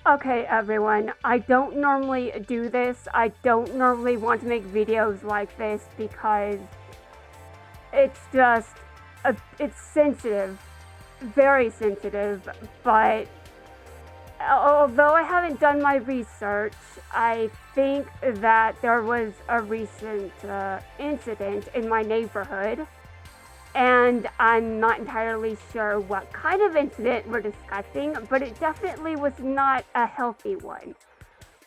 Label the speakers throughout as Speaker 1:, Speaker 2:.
Speaker 1: Okay, everyone, I don't normally do this. I don't normally want to make videos like this because it's just, it's sensitive, very sensitive, but although I haven't done my research, I think that there was a recent incident in my neighborhood, and I'm not entirely sure what kind of incident we're discussing, but it definitely was not a healthy one.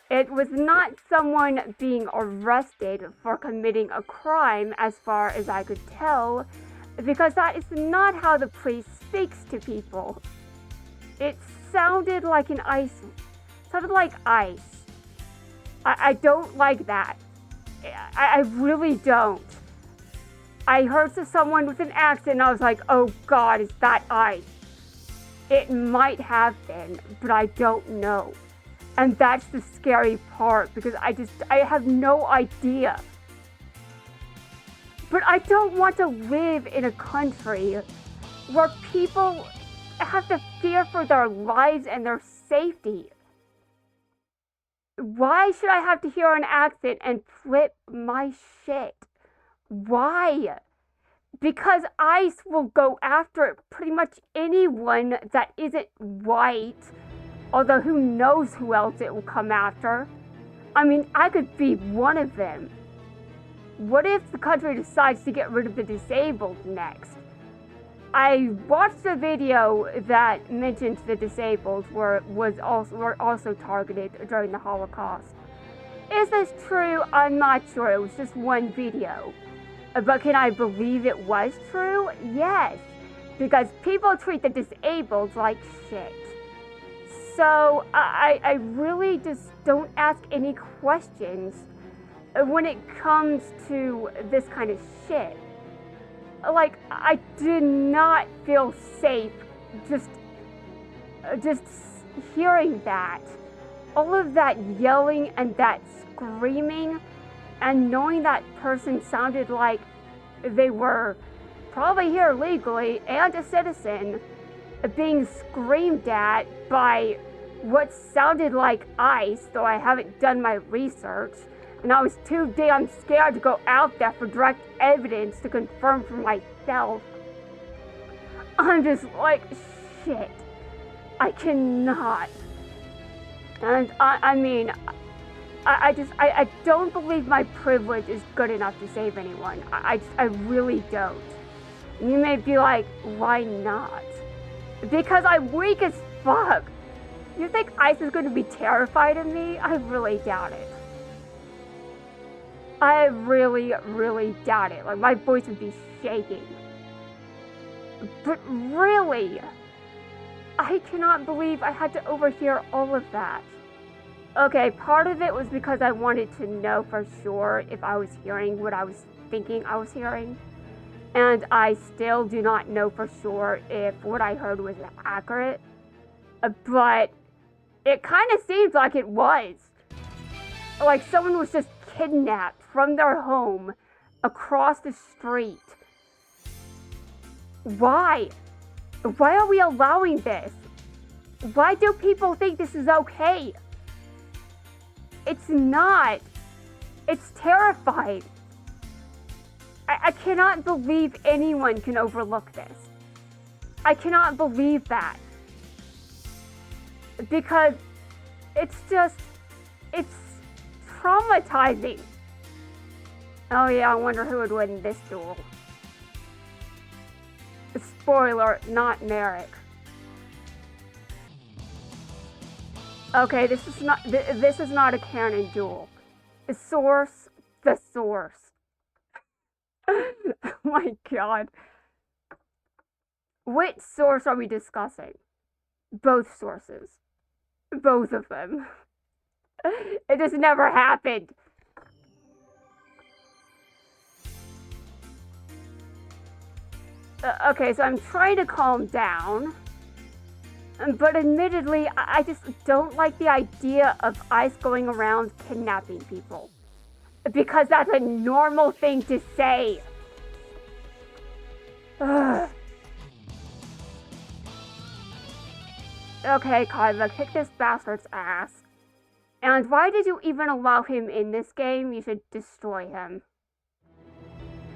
Speaker 1: It was not someone being arrested for committing a crime, as far as I could tell, because that is not how the police speaks to people. It sounded like sounded like ice. I don't like that. I really don't. I heard someone with an accent and I was like, oh God, is that ice? It might have been, but I don't know. And that's the scary part because I have no idea. But I don't want to live in a country where people have to fear for their lives and their safety. Why should I have to hear an accent and flip my shit? Why? Because ICE will go after pretty much anyone that isn't white, although who knows who else it will come after. I mean, I could be one of them. What if the country decides to get rid of the disabled next? I watched a video that mentioned the disabled were also targeted during the Holocaust. Is this true? I'm not sure. It was just one video. But can I believe it was true? Yes, because people treat the disabled like shit. So I really just don't ask any questions when it comes to this kind of shit. Like, I did not feel safe just hearing that. All of that yelling and that screaming, and knowing that person sounded like they were probably here legally and a citizen, being screamed at by what sounded like ICE, though I haven't done my research, and I was too damn scared to go out there for direct evidence to confirm for myself. I'm just like, shit, I cannot. And I mean, I don't believe my privilege is good enough to save anyone. I really don't. And you may be like, why not? Because I'm weak as fuck. You think ICE is going to be terrified of me? I really doubt it. I really, really doubt it. Like, my voice would be shaking. But really, I cannot believe I had to overhear all of that. Okay, part of it was because I wanted to know for sure if I was hearing what I was thinking I was hearing. And I still do not know for sure if what I heard was accurate. But it kind of seems like it was. Like someone was just kidnapped from their home across the street. Why? Why are we allowing this? Why do people think this is okay? It's not. It's terrifying. I cannot believe anyone can overlook this. I cannot believe that. Because it's traumatizing. Oh yeah, I wonder who would win this duel. Spoiler, not Marik. Okay, this is not a canon duel. The source. Oh my god. Which source are we discussing? Both sources. Both of them. It just never happened. Okay, so I'm trying to calm down. But admittedly, I just don't like the idea of ICE going around kidnapping people. Because that's a normal thing to say. Ugh. Okay, Kyla, kick this bastard's ass. And why did you even allow him in this game? You should destroy him.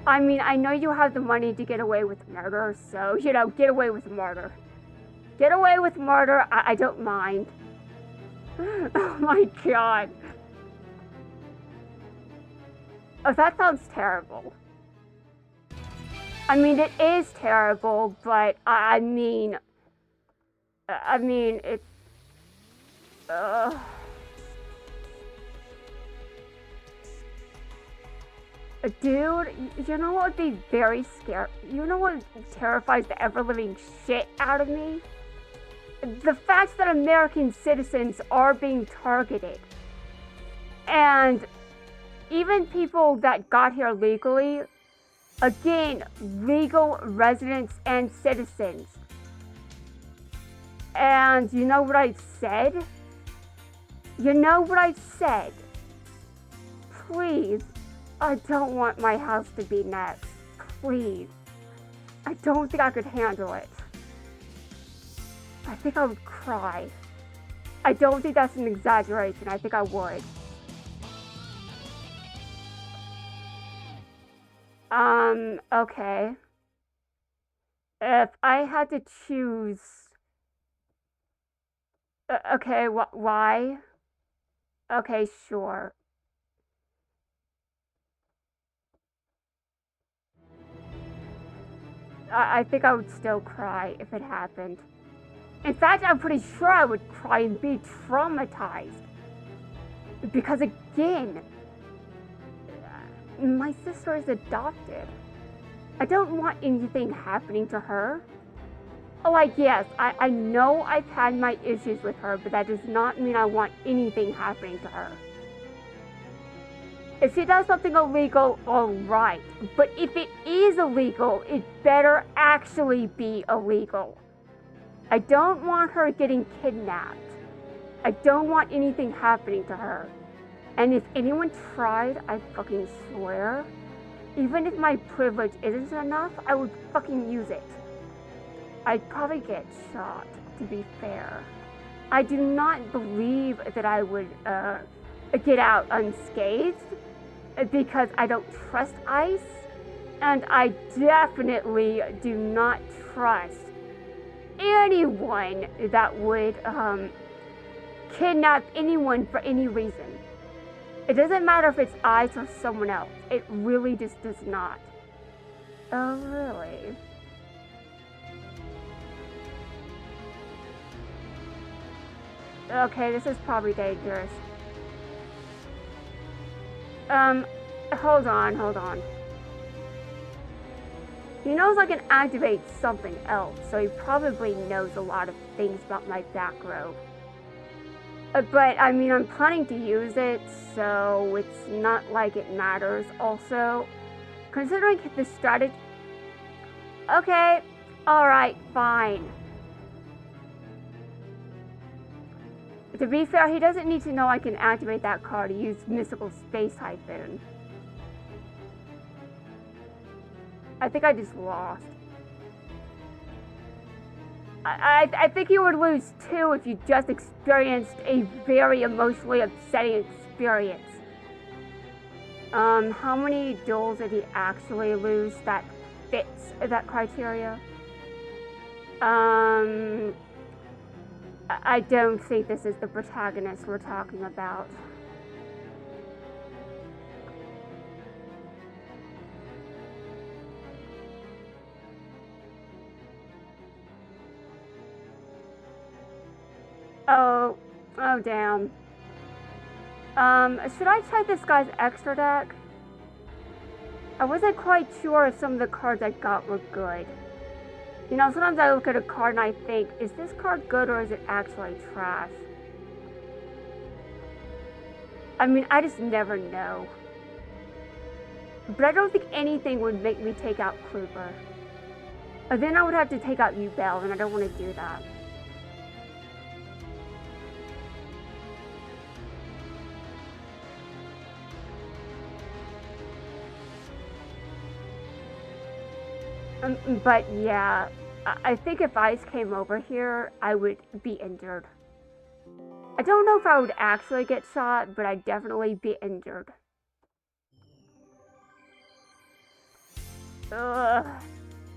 Speaker 1: I mean, I know you have the money to get away with murder, so, you know, get away with murder. Get away with murder, I don't mind. Oh my god. Oh, that sounds terrible. I mean, it is terrible, but I mean, it's... Dude, you know what would be very scary? You know what terrifies the ever-living shit out of me? The fact that American citizens are being targeted. And even people that got here legally, again, legal residents and citizens. And you know what I said? You know what I said? Please, I don't want my house to be next. Please. I don't think I could handle it. I think I would cry. I don't think that's an exaggeration. I think I would. Okay. If I had to choose... okay, why? Okay, sure. I think I would still cry if it happened. In fact, I'm pretty sure I would cry and be traumatized. Because again, my sister is adopted. I don't want anything happening to her. Like, yes, I know I've had my issues with her, but that does not mean I want anything happening to her. If she does something illegal, alright. But if it is illegal, it better actually be illegal. I don't want her getting kidnapped. I don't want anything happening to her. And if anyone tried, I fucking swear, even if my privilege isn't enough, I would fucking use it. I'd probably get shot, to be fair. I do not believe that I would get out unscathed, because I don't trust ICE, and I definitely do not trust anyone that would kidnap anyone for any reason. It doesn't matter if it's ICE or someone else. It really just does not. Oh, really? Okay, this is probably dangerous. Hold on. He knows I can activate something else, so he probably knows a lot of things about my back row. But, I mean, I'm planning to use it, so it's not like it matters. Also, considering the strategy... Okay, alright, fine. To be fair, he doesn't need to know I can activate that card to use mystical space hyphen. I think I just lost. I think you would lose too if you just experienced a very emotionally upsetting experience. How many duels did he actually lose that fits that criteria? I don't think this is the protagonist we're talking about. Oh damn. Should I check this guy's extra deck? I wasn't quite sure if some of the cards I got were good. You know, sometimes I look at a card and I think, is this card good or is it actually trash? I mean, I just never know. But I don't think anything would make me take out Kluber. Then I would have to take out Yubel, and I don't want to do that. But yeah, I think if ICE came over here, I would be injured. I don't know if I would actually get shot, but I'd definitely be injured. Ugh.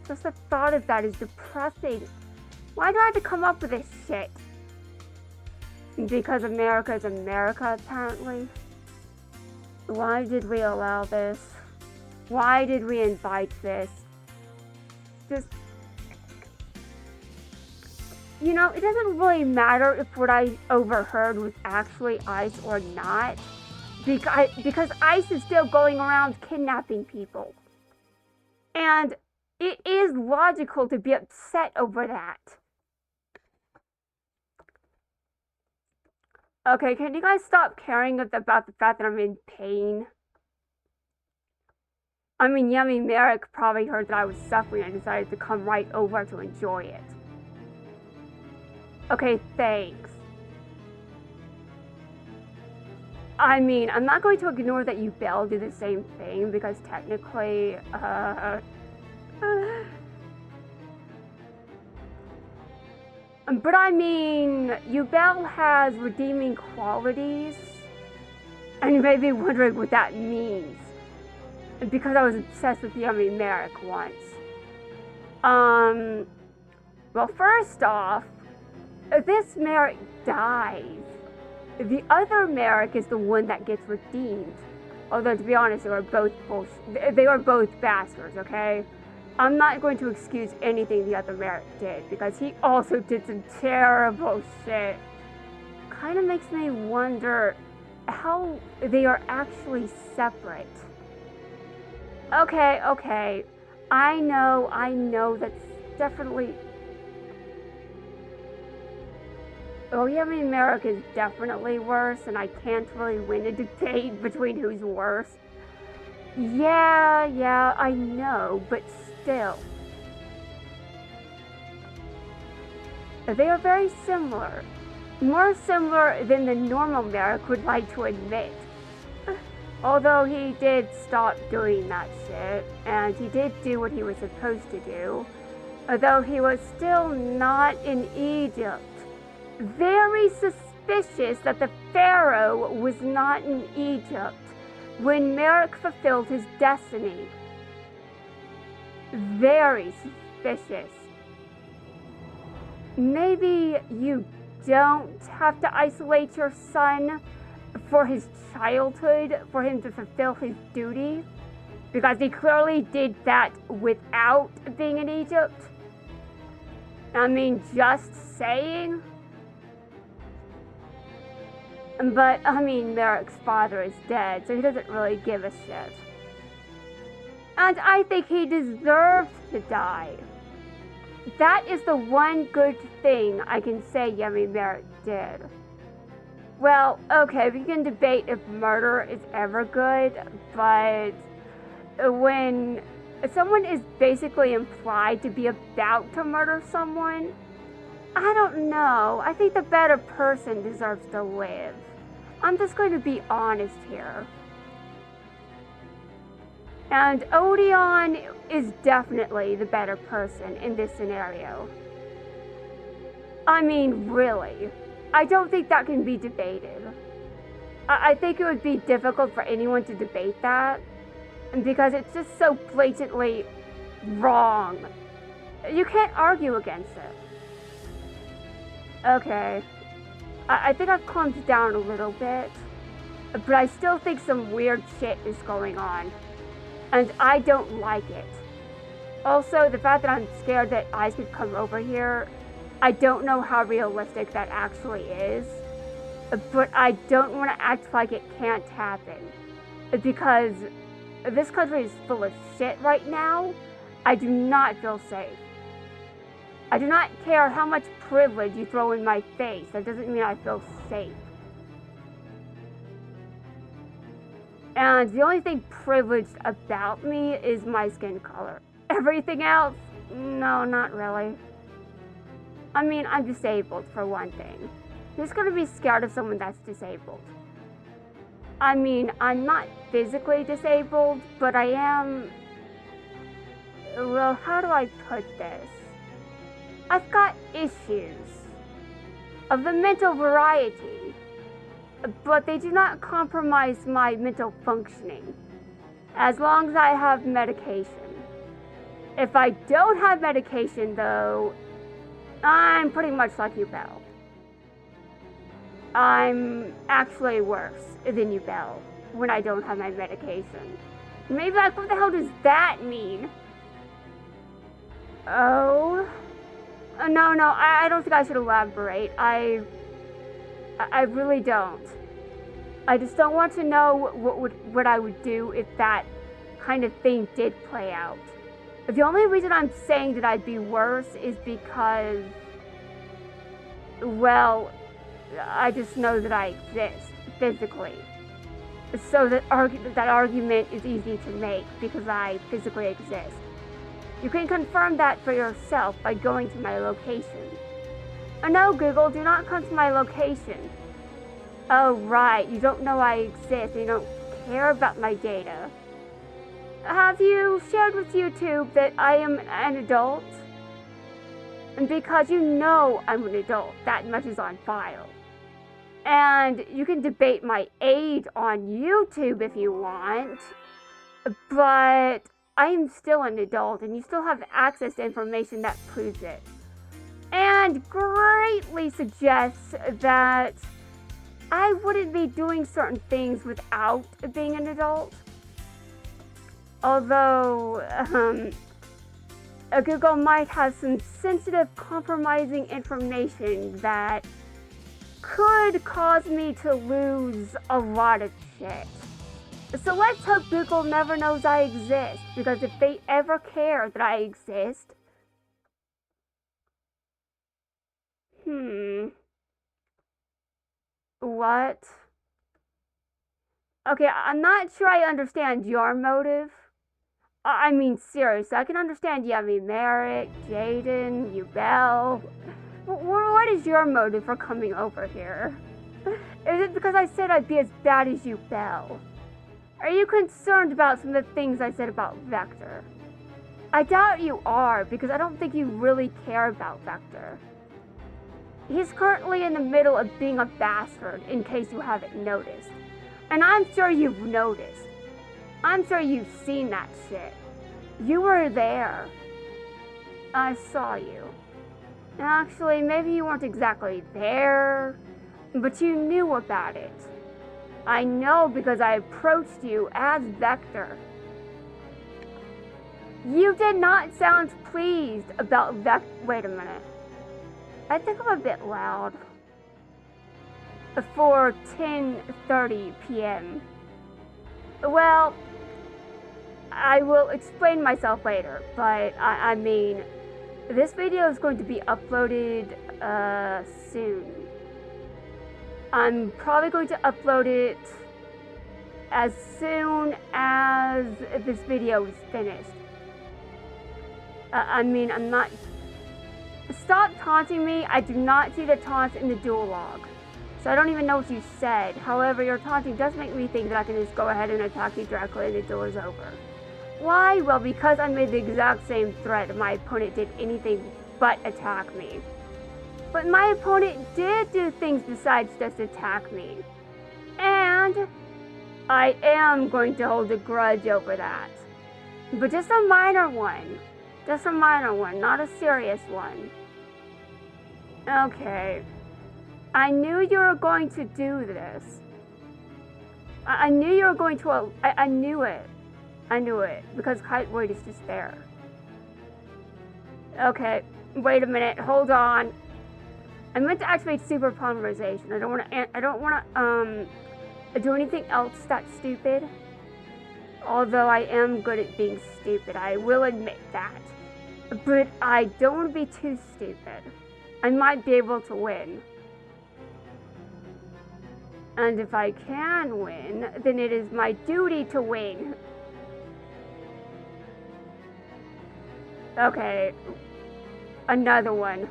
Speaker 1: Just the thought of that is depressing. Why do I have to come up with this shit? Because America is America, apparently. Why did we allow this? Why did we invite this? Just... You know, it doesn't really matter if what I overheard was actually ICE or not. Because ICE is still going around kidnapping people. And it is logical to be upset over that. Okay, can you guys stop caring about the fact that I'm in pain? I mean, Yami Marik probably heard that I was suffering and decided to come right over to enjoy it. Okay, thanks. I mean, I'm not going to ignore that Yubel did the same thing, because technically, but I mean, Yubel has redeeming qualities, and you may be wondering what that means, because I was obsessed with Yami Marik once. Well, first off, this Marik dies. The other Marik is the one that gets redeemed. Although, to be honest, they were both bastards, okay? I'm not going to excuse anything the other Marik did, because he also did some terrible shit. Kind of makes me wonder how they are actually separate. Okay. I know, that's definitely... Oh, Yami Marik is definitely worse, and I can't really win a debate between who's worse. Yeah, I know, but still. They are very similar. More similar than the normal Marik would like to admit. Although he did stop doing that shit, and he did do what he was supposed to do. Although he was still not in Egypt. Very suspicious that the Pharaoh was not in Egypt when Marik fulfilled his destiny. Very suspicious. Maybe you don't have to isolate your son for his childhood, for him to fulfill his duty, because he clearly did that without being in Egypt. I mean, just saying. But, I mean, Marik's father is dead, so he doesn't really give a shit. And I think he deserved to die. That is the one good thing I can say Yami Marik did. Well, okay, we can debate if murder is ever good, but when someone is basically implied to be about to murder someone, I don't know. I think the better person deserves to live. I'm just going to be honest here. And Odeon is definitely the better person in this scenario. I mean, really. I don't think that can be debated. I think it would be difficult for anyone to debate that, because it's just so blatantly wrong. You can't argue against it. Okay. I think I've calmed down a little bit, but I still think some weird shit is going on, and I don't like it. Also, the fact that I'm scared that ICE could come over here, I don't know how realistic that actually is, but I don't want to act like it can't happen, because this country is full of shit right now. I do not feel safe. I do not care how much privilege you throw in my face. That doesn't mean I feel safe. And the only thing privileged about me is my skin color. Everything else, no, not really. I mean, I'm disabled, for one thing. Who's gonna be scared of someone that's disabled? I mean, I'm not physically disabled, but I am... Well, how do I put this? I've got issues of the mental variety, but they do not compromise my mental functioning, as long as I have medication. If I don't have medication, though, I'm pretty much like Yubel. I'm actually worse than Yubel when I don't have my medication. Maybe like, what the hell does that mean? Oh? No, I don't think I should elaborate. I really don't. I just don't want to know what I would do if that kind of thing did play out. The only reason I'm saying that I'd be worse is because, well, I just know that I exist physically. So that argument is easy to make because I physically exist. You can confirm that for yourself by going to my location. Oh no, Google, do not come to my location. Oh right, you don't know I exist, you don't care about my data. Have you shared with YouTube that I am an adult? And because you know I'm an adult, that much is on file. And you can debate my age on YouTube if you want, but I am still an adult and you still have access to information that proves it. And greatly suggests that I wouldn't be doing certain things without being an adult. Although, Google might have some sensitive, compromising information that could cause me to lose a lot of shit. So let's hope Google never knows I exist, because if they ever care that I exist... What? Okay, I'm not sure I understand your motive. I mean, seriously, I can understand Yami Marik, Jaden, Yubel. What is your motive for coming over here? Is it because I said I'd be as bad as Yubel? Are you concerned about some of the things I said about Vector? I doubt you are, because I don't think you really care about Vector. He's currently in the middle of being a bastard, in case you haven't noticed. And I'm sure you've noticed. I'm sure you've seen that shit. You were there. I saw you. Actually, maybe you weren't exactly there, but you knew about it. I know because I approached you as Vector. You did not sound pleased about wait a minute. I think I'm a bit loud. For 10:30 p.m. Well, I will explain myself later, but I mean, this video is going to be uploaded soon. I'm probably going to upload it as soon as this video is finished. I mean, I'm not... Stop taunting me. I do not see the taunts in the duel log. So I don't even know what you said. However, your taunting does make me think that I can just go ahead and attack you directly and the duel is over. Why? Well, because I made the exact same threat and my opponent did anything but attack me. But my opponent did do things besides just attack me. And I am going to hold a grudge over that. But just a minor one. Just a minor one, not a serious one. Okay. I knew you were going to do this. I knew you were going to... I knew it. I knew it. Because Kite Void is just there. Okay. Wait a minute. Hold on. I meant to activate super polymerization. I don't want to do anything else that's stupid. Although I am good at being stupid. I will admit that. But I don't want to be too stupid. I might be able to win. And if I can win, then it is my duty to win. Okay. Another one.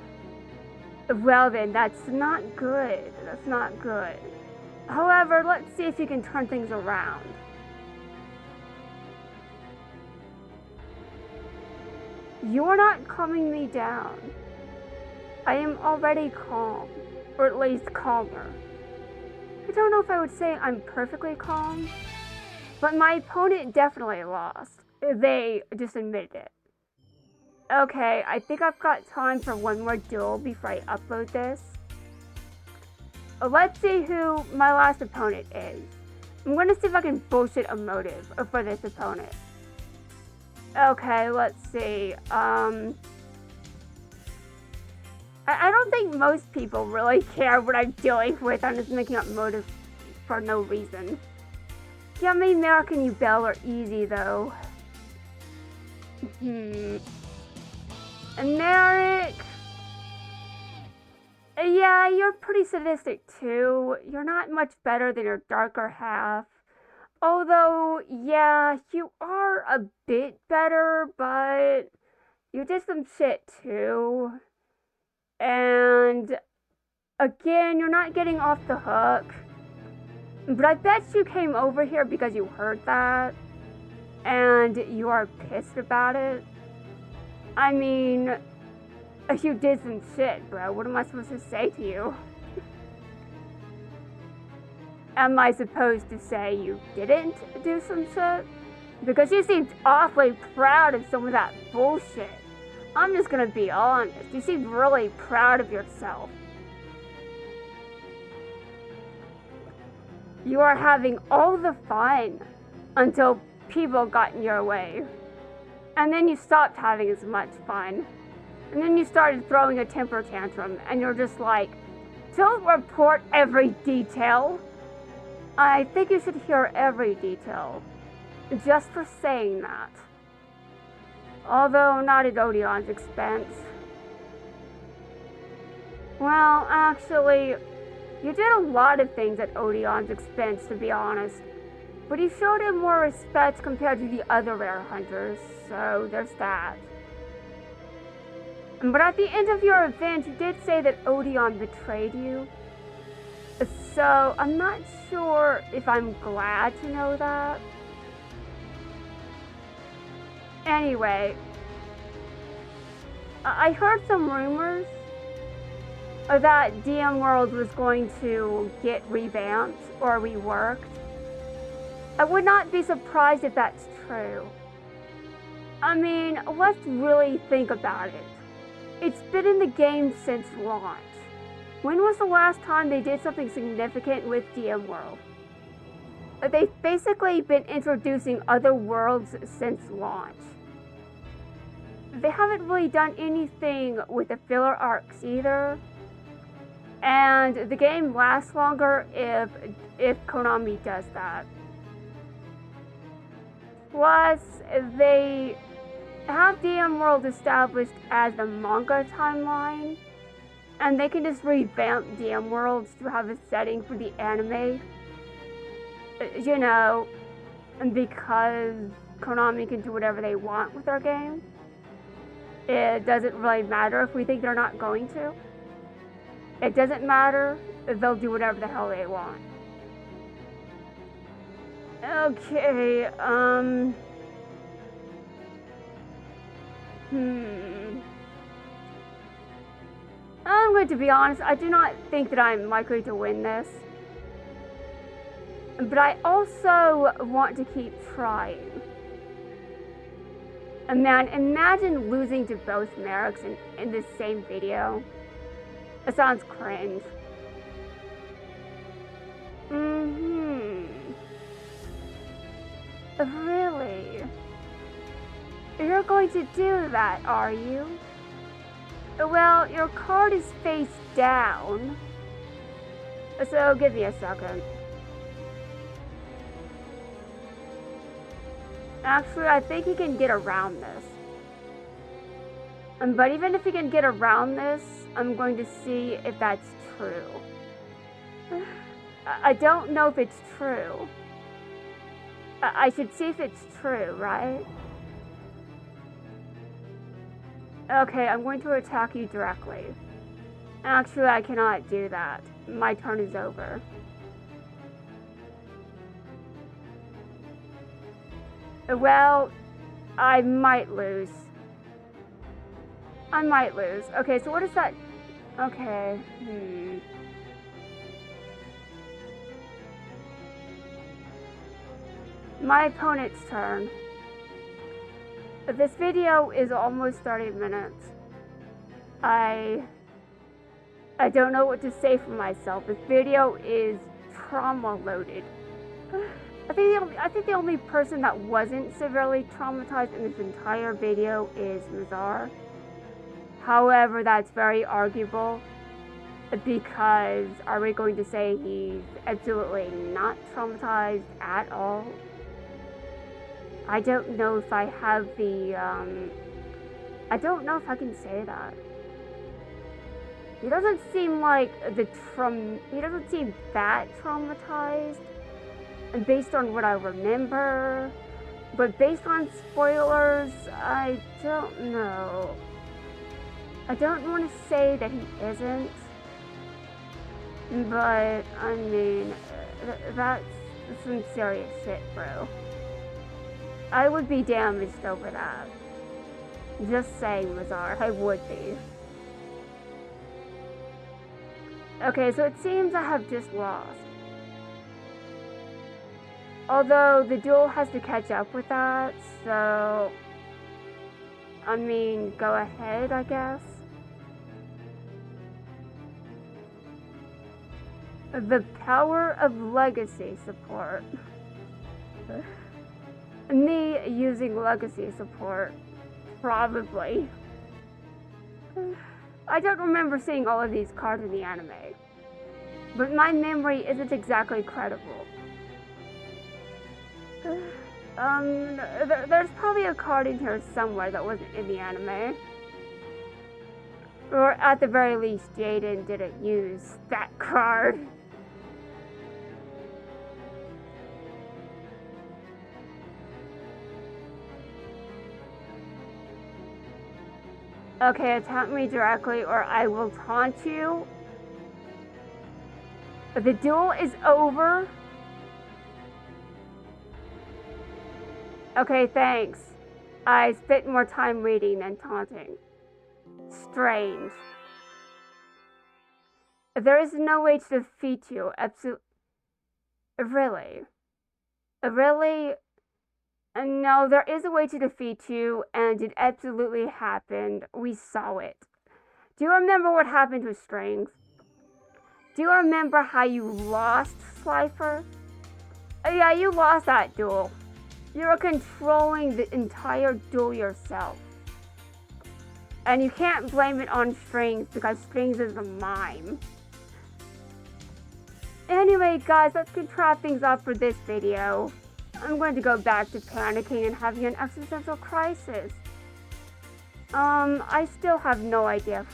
Speaker 1: Well then, that's not good. That's not good. However, let's see if you can turn things around. You're not calming me down. I am already calm, or at least calmer. I don't know if I would say I'm perfectly calm, but my opponent definitely lost. They just admitted it. Okay, I think I've got time for one more duel before I upload this. Let's see who my last opponent is. I'm gonna see if I can bullshit a motive for this opponent. Okay, let's see. I don't think most people really care what I'm dealing with. I'm just making up motives for no reason. Yami Marik and Yubel are easy though. And Marik, yeah, you're pretty sadistic too. You're not much better than your darker half. Although, yeah, you are a bit better, but you did some shit too. And again, you're not getting off the hook. But I bet you came over here because you heard that. And you are pissed about it. I mean, you did some shit, bro. What am I supposed to say to you? Am I supposed to say you didn't do some shit? Because you seemed awfully proud of some of that bullshit. I'm just gonna be honest. You seemed really proud of yourself. You are having all the fun until people got in your way. And then you stopped having as much fun. And then you started throwing a temper tantrum, and you're just like, don't report every detail. I think you should hear every detail, just for saying that. Although not at Odeon's expense. Well, actually, you did a lot of things at Odeon's expense, to be honest. But you showed him more respect compared to the other rare hunters, so there's that. But at the end of your event, you did say that Odeon betrayed you. So, I'm not sure if I'm glad to know that. Anyway, I heard some rumors that DM World was going to get revamped or reworked. I would not be surprised if that's true. I mean, let's really think about it. It's been in the game since launch. When was the last time they did something significant with DM World? They've basically been introducing other worlds since launch. They haven't really done anything with the filler arcs either. And the game lasts longer if Konami does that. Plus, they have DM World established as the manga timeline, and they can just revamp DM Worlds to have a setting for the anime. You know, because Konami can do whatever they want with their game. It doesn't really matter if we think they're not going to. It doesn't matter if they'll do whatever the hell they want. Okay, I'm going to be honest, I do not think that I'm likely to win this. But I also want to keep trying. And man, imagine losing to both Mariks in the same video. That sounds cringe. Really? You're going to do that, are you? Well, your card is face down. So give me a second. Actually, I think he can get around this. But even if he can get around this, I'm going to see if that's true. I don't know if it's true. I should see if it's true, right? Okay, I'm going to attack you directly. Actually, I cannot do that. My turn is over. Well, I might lose. Okay, so what does that Okay, My opponent's turn. This video is almost 30 minutes. I don't know what to say for myself. This video is trauma loaded. I think the only person that wasn't severely traumatized in this entire video is Mazar. However, that's very arguable, because are we going to say he's absolutely not traumatized at all? I don't know if I have the, I don't know if I can say that. He doesn't seem like he doesn't seem that traumatized, and based on what I remember, but based on spoilers, I don't know. I don't want to say that he isn't, but I mean, that's some serious shit, bro. I would be damaged over that. Just saying, Mazar, I would be. Okay, so it seems I have just lost. Although the duel has to catch up with that, so I mean, go ahead, I guess. The power of legacy support. Me using legacy support. Probably. I don't remember seeing all of these cards in the anime. But my memory isn't exactly credible. There's probably a card in here somewhere that wasn't in the anime. Or at the very least, Jaden didn't use that card. Okay, attack me directly or I will taunt you. The duel is over. Okay, thanks. I spent more time reading than taunting. Strange. There is no way to defeat you. Absolutely. Really? Really? No, there is a way to defeat you, and it absolutely happened. We saw it. Do you remember what happened with Strings? Do you remember how you lost Slifer? Yeah, you lost that duel. You were controlling the entire duel yourself. And you can't blame it on Strings because Strings is a mime. Anyway, guys, let's get wrap things up for this video. I'm going to go back to panicking and having an existential crisis. I still have no idea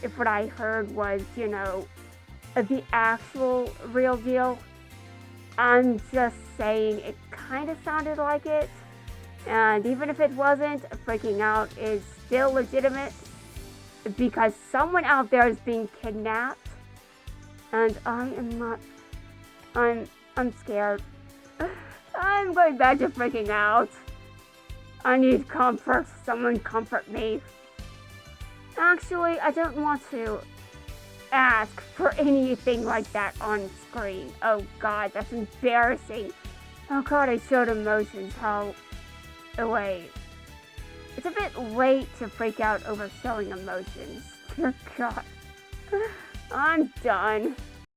Speaker 1: if what I heard was, you know, the actual real deal. I'm just saying it kind of sounded like it. And even if it wasn't, freaking out is still legitimate. Because someone out there is being kidnapped. And I am not... I'm scared. I'm going back to freaking out. I need comfort. Someone comfort me. Actually, I don't want to ask for anything like that on screen. Oh god, that's embarrassing. Oh god, I showed emotions. How... Oh wait. It's a bit late to freak out over showing emotions. Dear god. I'm done.